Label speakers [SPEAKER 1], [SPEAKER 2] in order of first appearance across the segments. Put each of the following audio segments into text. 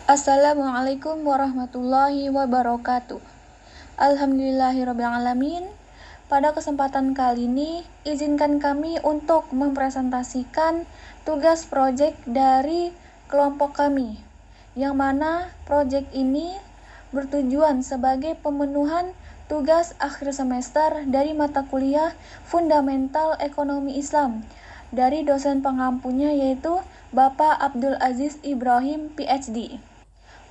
[SPEAKER 1] Assalamualaikum warahmatullahi wabarakatuh. Alhamdulillahirrabbilalamin. Pada kesempatan kali ini, izinkan kami untuk mempresentasikan tugas proyek dari kelompok kami, yang mana proyek ini bertujuan sebagai pemenuhan tugas akhir semester dari mata kuliah Fundamental Ekonomi Islam dari dosen pengampunya yaitu Bapak Abdul Aziz Ibrahim PhD.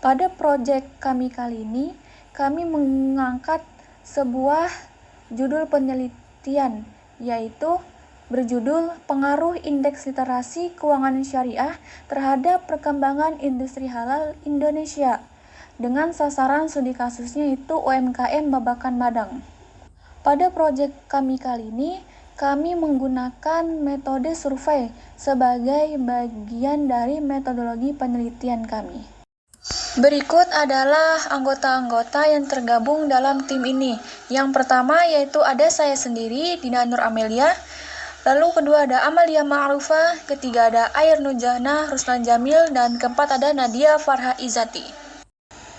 [SPEAKER 1] Pada proyek kami kali ini, kami mengangkat sebuah judul penelitian, yaitu berjudul Pengaruh Indeks Literasi Keuangan Syariah terhadap Perkembangan Industri Halal Indonesia, dengan sasaran studi kasusnya itu UMKM Babakan Madang. Pada proyek kami kali ini, kami menggunakan metode survei sebagai bagian dari metodologi penelitian kami. Berikut adalah anggota-anggota yang tergabung dalam tim ini. Yang pertama yaitu ada saya sendiri, Dina Nur Amelia. Lalu kedua ada Amalia Ma'rufah, ketiga ada Air Nujana, Ruslan Jamil, dan keempat ada Nadia Farha Izati.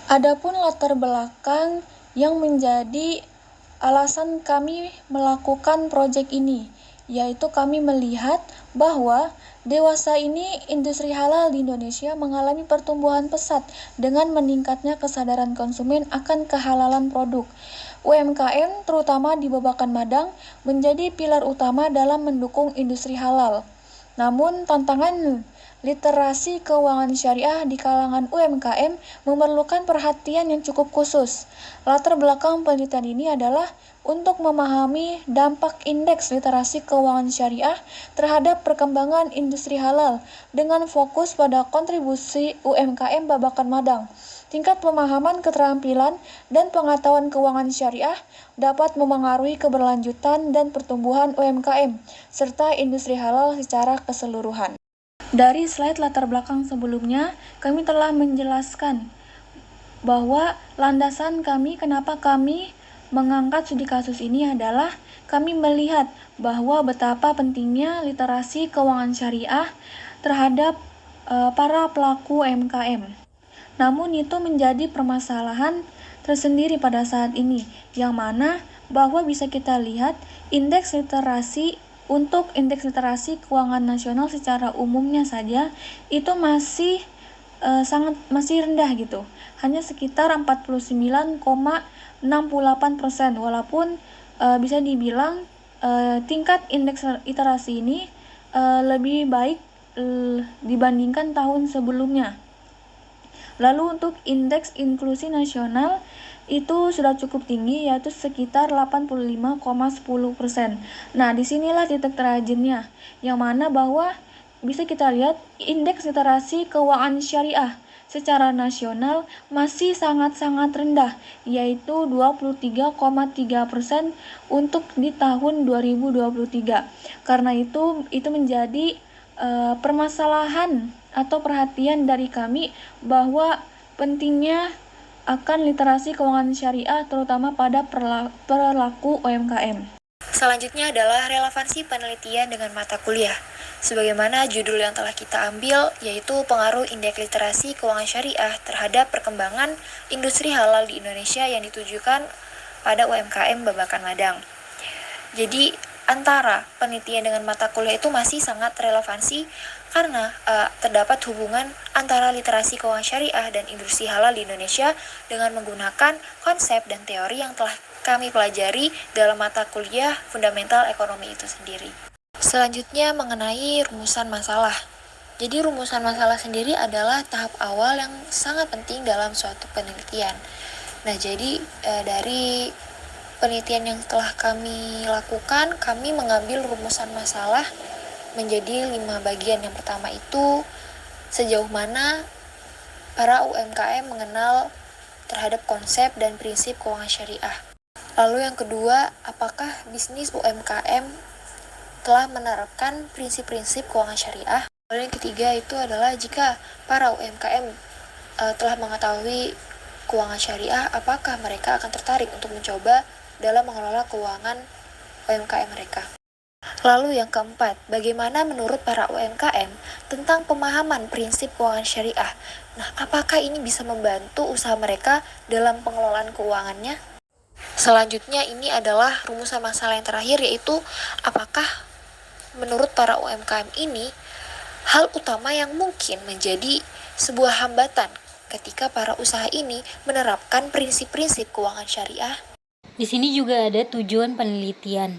[SPEAKER 1] Adapun latar belakang yang menjadi alasan kami melakukan proyek ini, yaitu kami melihat bahwa dewasa ini industri halal di Indonesia mengalami pertumbuhan pesat dengan meningkatnya kesadaran konsumen akan kehalalan produk. UMKM terutama di Babakan Madang menjadi pilar utama dalam mendukung industri halal. Namun tantangan literasi keuangan syariah di kalangan UMKM memerlukan perhatian yang cukup khusus. Latar belakang penelitian ini adalah untuk memahami dampak indeks literasi keuangan syariah terhadap perkembangan industri halal dengan fokus pada kontribusi UMKM Babakan Madang. Tingkat pemahaman keterampilan dan pengetahuan keuangan syariah dapat memengaruhi keberlanjutan dan pertumbuhan UMKM serta industri halal secara keseluruhan. Dari slide latar belakang sebelumnya, kami telah menjelaskan bahwa landasan kami kenapa kami mengangkat studi kasus ini adalah kami melihat bahwa betapa pentingnya literasi keuangan syariah terhadap para pelaku UMKM. Namun itu menjadi permasalahan tersendiri pada saat ini, yang mana bahwa bisa kita lihat indeks literasi keuangan nasional secara umumnya saja itu masih rendah gitu. Hanya sekitar 49,68%, walaupun bisa dibilang tingkat indeks literasi ini lebih baik dibandingkan tahun sebelumnya. Lalu untuk indeks inklusi nasional itu sudah cukup tinggi, yaitu sekitar 85,10%. Nah, disinilah titik terajinnya, yang mana bahwa bisa kita lihat indeks literasi keuangan syariah secara nasional masih sangat-sangat rendah, yaitu 23,3% untuk di tahun 2023. Karena itu menjadi permasalahan atau perhatian dari kami bahwa pentingnya akan literasi keuangan syariah terutama pada pelaku UMKM. Selanjutnya adalah relevansi penelitian dengan mata kuliah. Sebagaimana judul yang telah kita ambil, yaitu pengaruh indeks literasi keuangan syariah terhadap perkembangan industri halal di Indonesia yang ditujukan pada UMKM Babakan Madang. Jadi antara penelitian dengan mata kuliah itu masih sangat relevansi karena terdapat hubungan antara literasi keuangan syariah dan industri halal di Indonesia dengan menggunakan konsep dan teori yang telah kami pelajari dalam mata kuliah Fundamental Ekonomi itu sendiri. Selanjutnya mengenai rumusan masalah. Jadi rumusan masalah sendiri adalah tahap awal yang sangat penting dalam suatu penelitian. Nah, jadi dari penelitian yang telah kami lakukan, kami mengambil rumusan masalah menjadi 5 bagian. Yang pertama itu sejauh mana para UMKM mengenal terhadap konsep dan prinsip keuangan syariah. Lalu yang kedua, apakah bisnis UMKM telah menerapkan prinsip-prinsip keuangan syariah. Lalu yang ketiga itu adalah jika para UMKM telah mengetahui keuangan syariah, apakah mereka akan tertarik untuk mencoba dalam mengelola keuangan UMKM mereka.
[SPEAKER 2] Lalu yang keempat, bagaimana menurut para UMKM tentang pemahaman prinsip keuangan syariah? Nah, apakah ini bisa membantu usaha mereka dalam pengelolaan keuangannya? Selanjutnya ini adalah rumusan masalah yang terakhir, yaitu apakah menurut para UMKM ini hal utama yang mungkin menjadi sebuah hambatan ketika para usaha ini menerapkan prinsip-prinsip keuangan syariah.
[SPEAKER 3] Di sini juga ada tujuan penelitian.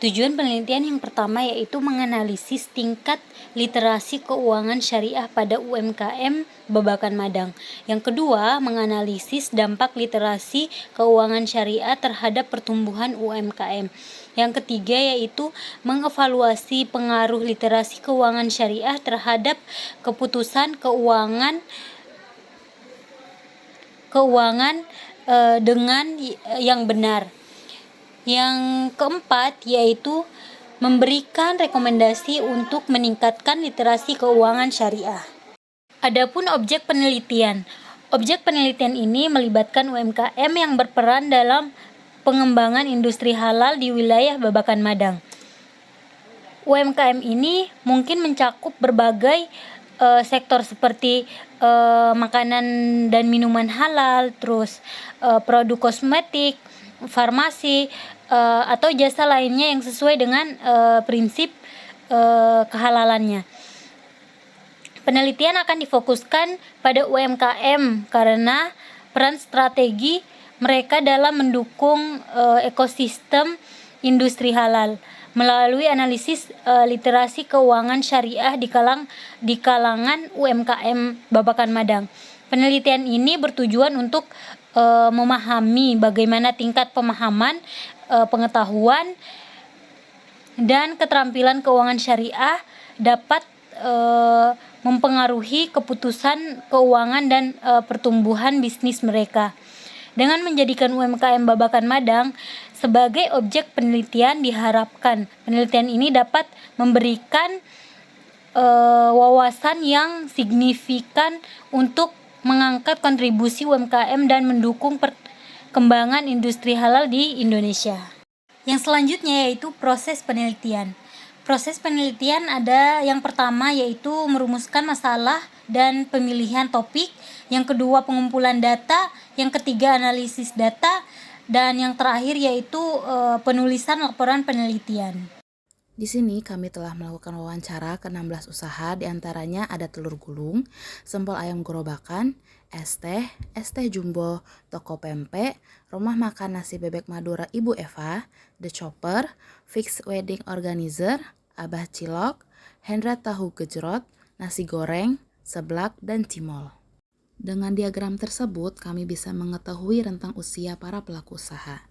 [SPEAKER 3] Tujuan penelitian yang pertama yaitu menganalisis tingkat literasi keuangan syariah pada UMKM Babakan Madang. Yang kedua, menganalisis dampak literasi keuangan syariah terhadap pertumbuhan UMKM. Yang ketiga yaitu mengevaluasi pengaruh literasi keuangan syariah terhadap keputusan keuangan dengan yang benar. Yang keempat yaitu memberikan rekomendasi untuk meningkatkan literasi keuangan syariah. Adapun objek penelitian. Objek penelitian ini melibatkan UMKM yang berperan dalam pengembangan industri halal di wilayah Babakan Madang. UMKM ini mungkin mencakup berbagai sektor seperti makanan dan minuman halal, terus produk kosmetik, farmasi, atau jasa lainnya yang sesuai dengan prinsip kehalalannya. Penelitian akan difokuskan pada UMKM karena peran strategi mereka dalam mendukung ekosistem industri halal melalui analisis literasi keuangan syariah di kalangan UMKM Babakan Madang. Penelitian ini bertujuan untuk memahami bagaimana tingkat pemahaman, pengetahuan, dan keterampilan keuangan syariah dapat mempengaruhi keputusan keuangan dan pertumbuhan bisnis mereka. Dengan menjadikan UMKM Babakan Madang sebagai objek penelitian, diharapkan penelitian ini dapat memberikan wawasan yang signifikan untuk mengangkat kontribusi UMKM dan mendukung perkembangan industri halal di Indonesia. Yang selanjutnya yaitu proses penelitian. Proses penelitian ada yang pertama yaitu merumuskan masalah dan pemilihan topik, yang kedua pengumpulan data, yang ketiga analisis data, dan yang terakhir yaitu penulisan laporan penelitian.
[SPEAKER 4] Di sini kami telah melakukan wawancara ke 16 usaha, diantaranya ada Telur Gulung, Sempol Ayam Gerobakan, es teh jumbo, toko pempek, rumah makan nasi bebek Madura Ibu Eva, The Chopper, Fix Wedding Organizer, Abah Cilok, Hendra Tahu Gejrot, nasi goreng, seblak, dan cimol. Dengan diagram tersebut, kami bisa mengetahui rentang usia para pelaku usaha.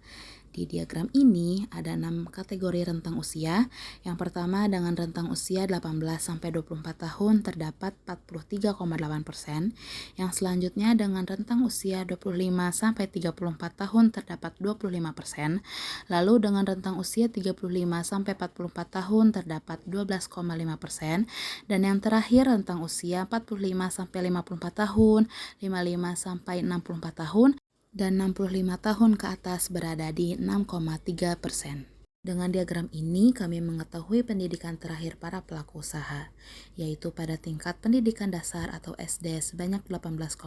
[SPEAKER 4] Di diagram ini ada 6 kategori rentang usia. Yang pertama dengan rentang usia 18-24 tahun terdapat 43,8%. Yang selanjutnya dengan rentang usia 25-34 tahun terdapat 25%. Lalu dengan rentang usia 35-44 tahun terdapat 12,5%. Dan yang terakhir rentang usia 45-54 tahun, 55-64 tahun, dan 65 tahun ke atas berada di 6,3%. Dengan diagram ini kami mengetahui pendidikan terakhir para pelaku usaha, yaitu pada tingkat pendidikan dasar atau SD sebanyak 18,8%,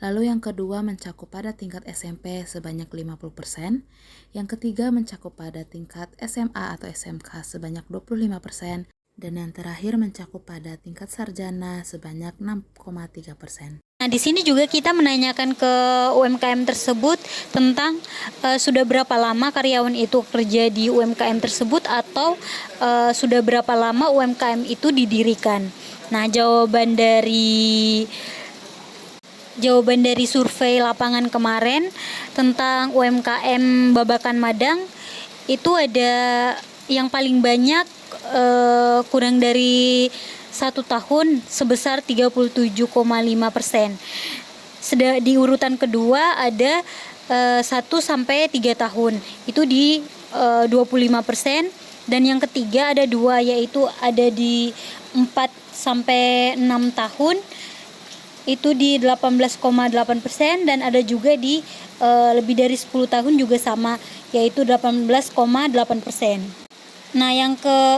[SPEAKER 4] lalu yang kedua mencakup pada tingkat SMP sebanyak 50%, yang ketiga mencakup pada tingkat SMA atau SMK sebanyak 25%, dan yang terakhir mencakup pada tingkat sarjana sebanyak 6,3%.
[SPEAKER 3] Nah, di sini juga kita menanyakan ke UMKM tersebut tentang sudah berapa lama karyawan itu kerja di UMKM tersebut atau sudah berapa lama UMKM itu didirikan. Nah, jawaban dari survei lapangan kemarin tentang UMKM Babakan Madang itu ada yang paling banyak kurang dari 1 tahun sebesar 37,5%. Di urutan kedua ada 1-3 tahun itu di 25%, dan yang ketiga ada 2 yaitu ada di 4-6 tahun itu di 18,8%, dan ada juga di lebih dari 10 tahun juga sama yaitu 18,8%. Nah,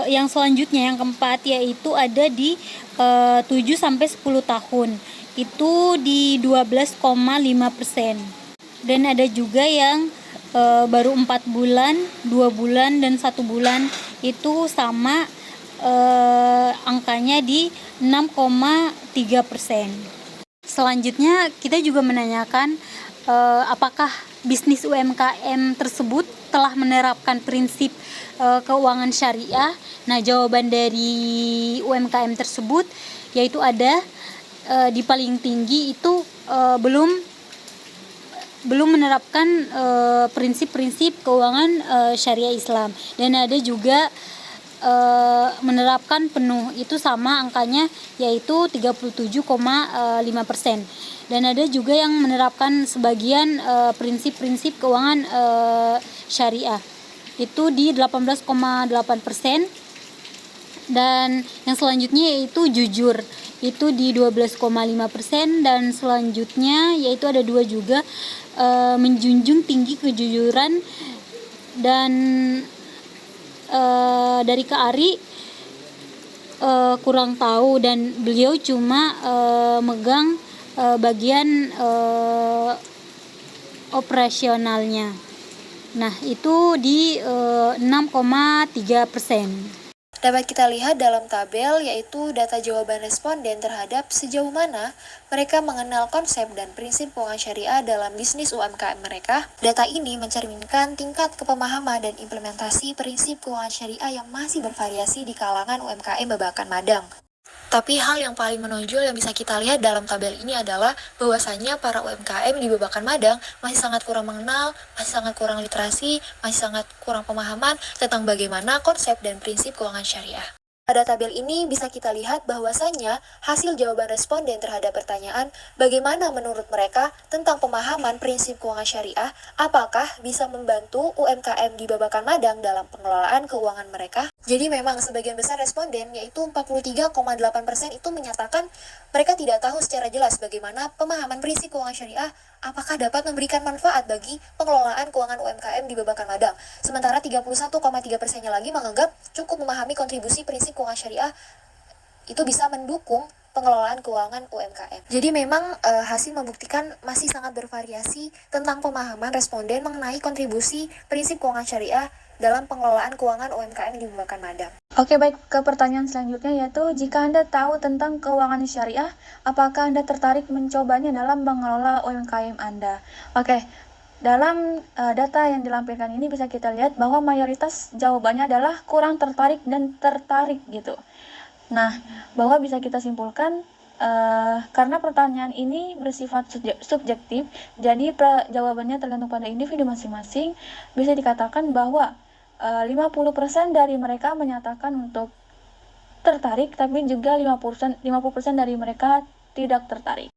[SPEAKER 3] yang selanjutnya yang keempat yaitu ada di 7 sampai 10 tahun. Itu di 12,5%. Dan ada juga yang baru 4 bulan, 2 bulan dan 1 bulan itu sama angkanya di 6,3%. Selanjutnya kita juga menanyakan apakah bisnis UMKM tersebut telah menerapkan prinsip keuangan syariah. Nah, jawaban dari UMKM tersebut yaitu ada di paling tinggi itu belum menerapkan prinsip-prinsip keuangan syariah Islam, dan ada juga menerapkan penuh, itu sama angkanya yaitu 37,5%. Dan ada juga yang menerapkan sebagian prinsip-prinsip keuangan syariah itu di 18,8%. Dan yang selanjutnya yaitu jujur, itu di 12,5%. Dan selanjutnya yaitu ada dua juga, menjunjung tinggi kejujuran. Dan dari Kak Ari kurang tahu, dan beliau cuma megang bagian operasionalnya. Nah, itu di 6,3%.
[SPEAKER 2] Dapat kita lihat dalam tabel yaitu data jawaban responden terhadap sejauh mana mereka mengenal konsep dan prinsip keuangan syariah dalam bisnis UMKM mereka. Data ini mencerminkan tingkat kepemahaman dan implementasi prinsip keuangan syariah yang masih bervariasi di kalangan UMKM Babakan Madang. Tapi hal yang paling menonjol yang bisa kita lihat dalam tabel ini adalah bahwasannya para UMKM di Babakan Madang masih sangat kurang mengenal, masih sangat kurang literasi, masih sangat kurang pemahaman tentang bagaimana konsep dan prinsip keuangan syariah. Pada tabel ini bisa kita lihat bahwasannya hasil jawaban responden terhadap pertanyaan bagaimana menurut mereka tentang pemahaman prinsip keuangan syariah, apakah bisa membantu UMKM di Babakan Madang dalam pengelolaan keuangan mereka. Jadi memang sebagian besar responden, yaitu 43,8% itu menyatakan mereka tidak tahu secara jelas bagaimana pemahaman prinsip keuangan syariah apakah dapat memberikan manfaat bagi pengelolaan keuangan UMKM di Babakan Madang. Sementara 31,3%-nya lagi menganggap cukup memahami kontribusi prinsip keuangan syariah itu bisa mendukung pengelolaan keuangan UMKM. Jadi memang hasil membuktikan masih sangat bervariasi tentang pemahaman responden mengenai kontribusi prinsip keuangan syariah dalam pengelolaan keuangan UMKM di Babakan Madang.
[SPEAKER 1] Oke, baik, ke pertanyaan selanjutnya yaitu jika Anda tahu tentang keuangan syariah, apakah Anda tertarik mencobanya dalam mengelola UMKM Anda? Oke, dalam data yang dilampirkan ini bisa kita lihat bahwa mayoritas jawabannya adalah kurang tertarik dan tertarik gitu. Nah, bahwa bisa kita simpulkan karena pertanyaan ini bersifat subjektif, jadi jawabannya tergantung pada individu masing-masing, bisa dikatakan bahwa 50% dari mereka menyatakan untuk tertarik, tapi juga 50% dari mereka tidak tertarik.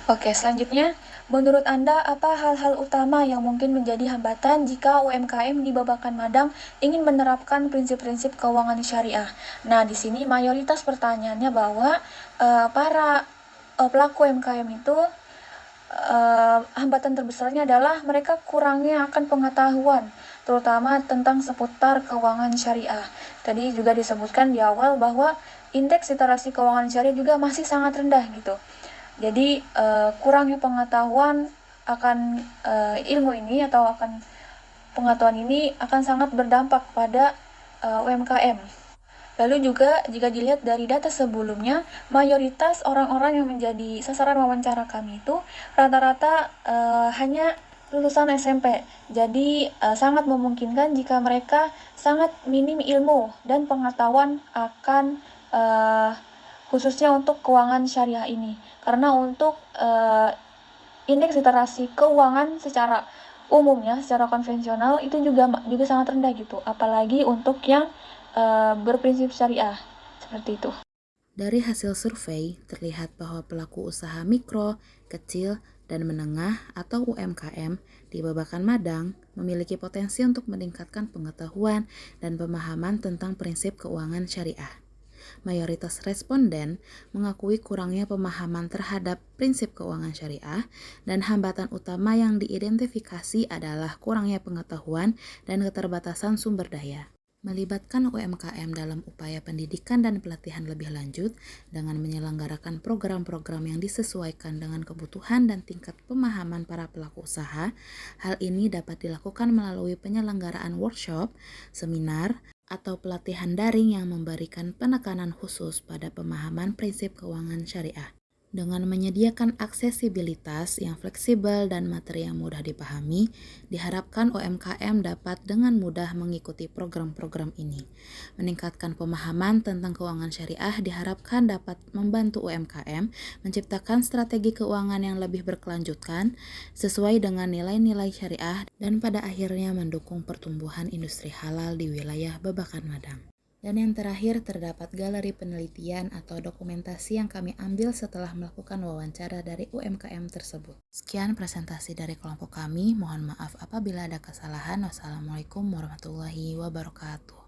[SPEAKER 1] Oke, selanjutnya, menurut Anda apa hal-hal utama yang mungkin menjadi hambatan jika UMKM di Babakan Madang ingin menerapkan prinsip-prinsip keuangan syariah? Nah, di sini mayoritas pertanyaannya bahwa para pelaku UMKM itu hambatan terbesarnya adalah mereka kurangnya akan pengetahuan, terutama tentang seputar keuangan syariah. Tadi juga disebutkan di awal bahwa indeks literasi keuangan syariah juga masih sangat rendah gitu. Jadi kurangnya pengetahuan akan ilmu ini atau akan pengetahuan ini akan sangat berdampak pada UMKM. Lalu juga jika dilihat dari data sebelumnya, mayoritas orang-orang yang menjadi sasaran wawancara kami itu rata-rata hanya lulusan SMP. Jadi sangat memungkinkan jika mereka sangat minim ilmu dan pengetahuan akan khususnya untuk keuangan syariah ini. Karena untuk indeks literasi keuangan secara umumnya, secara konvensional itu juga sangat rendah gitu. Apalagi untuk yang berprinsip syariah, seperti itu.
[SPEAKER 4] Dari hasil survei, terlihat bahwa pelaku usaha mikro, kecil, dan menengah atau UMKM di Babakan Madang memiliki potensi untuk meningkatkan pengetahuan dan pemahaman tentang prinsip keuangan syariah. Mayoritas responden mengakui kurangnya pemahaman terhadap prinsip keuangan syariah, dan hambatan utama yang diidentifikasi adalah kurangnya pengetahuan dan keterbatasan sumber daya. melibatkan UMKM dalam upaya pendidikan dan pelatihan lebih lanjut dengan menyelenggarakan program-program yang disesuaikan dengan kebutuhan dan tingkat pemahaman para pelaku usaha. Hal ini dapat dilakukan melalui penyelenggaraan workshop, seminar, atau pelatihan daring yang memberikan penekanan khusus pada pemahaman prinsip keuangan syariah. Dengan menyediakan aksesibilitas yang fleksibel dan materi yang mudah dipahami, diharapkan UMKM dapat dengan mudah mengikuti program-program ini. Meningkatkan pemahaman tentang keuangan syariah diharapkan dapat membantu UMKM menciptakan strategi keuangan yang lebih berkelanjutan sesuai dengan nilai-nilai syariah dan pada akhirnya mendukung pertumbuhan industri halal di wilayah Babakan Madang. Dan yang terakhir, terdapat galeri penelitian atau dokumentasi yang kami ambil setelah melakukan wawancara dari UMKM tersebut. Sekian presentasi dari kelompok kami. Mohon maaf apabila ada kesalahan. Wassalamualaikum warahmatullahi wabarakatuh.